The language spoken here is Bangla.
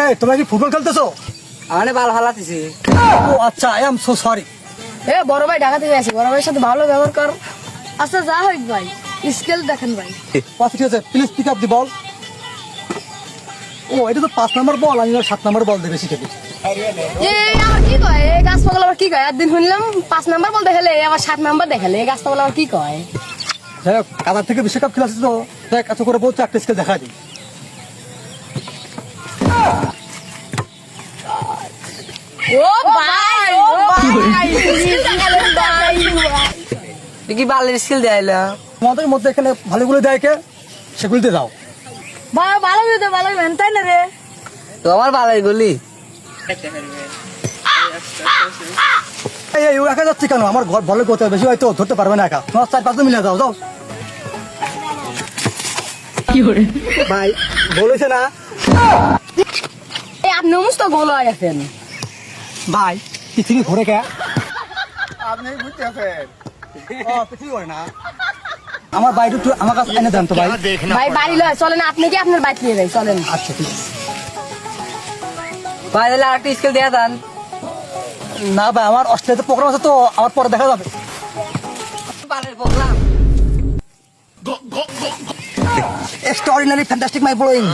এই তোমরা কি ফুটবল খেলতেছো? আমি বাল ফালাতেছি। ও আচ্ছা, আই এম সো সরি। এ বড় ভাই ঢাকা থেকে আসি, বড় ভাইয়ের সাথে ভালো ব্যবহার কর। আচ্ছা যা হোক ভাই, স্কেল দেখেন ভাই। আচ্ছা ঠিক আছে, প্লিজ পিক আপ দি বল। ও এটা তো 5 নাম্বার বল, আমি 7 নাম্বার বল দেবে শিখে দিচ্ছি। আমার কি কয় এই গাছ পাগল আবার কি কয়? একদিন শুনলাম 5 নাম্বার বল দেখালে, আবার 7 নাম্বার দেখালে, এই গাছ পাগল আবার কি কয়? যাই হোক, কাতার থেকে বিশ্বকাপ খেলা আসছে তো, তাই এত করে বলছে একটা স্কেল দেখা দিই। ও ভাই, ও ভাই, দেখালেন ভাই। তুই কি বালের স্কিল দেয়াইলা? তোমাদের মধ্যে এখানে ভালোগুলো দেয় কে, সেগুলিতে দাও। ভাই ভালো হইতে ভালো হইবেন তাই না রে? তো আমার বালের গলি। এই এই ও একা যাচ্ছে কেন? আমার ঘর ভালো করতে বেশি হয়তো ধরতে পারবে না একা। তোমার 4-5 মিলে দাও যাও। ভাই বলেছে না এই আপনি মুস্ত গোল হয়ে গেছেন। ভাই পৃথিবী ঘুরে কে? আপনি বুঝতে আছেন? ও পৃথিবী ঘুরে না। আমার বাইরে একটু আমার কাছে এনে দেন তো ভাই। ভাই বাড়ি লয় চলেন, আপনি কি আপনার বাইক নিয়ে যাই চলেন। আচ্ছা ঠিক আছে। ভাই তাহলে আরেকটা স্কিল দেয়া দেন। না ভাই, আমার অস্ট্রেলিয়াতে প্রোগ্রাম আছে তো, আমার পরে দেখা যাবে। বালের programme. Extraordinary, fantastic, my blowing.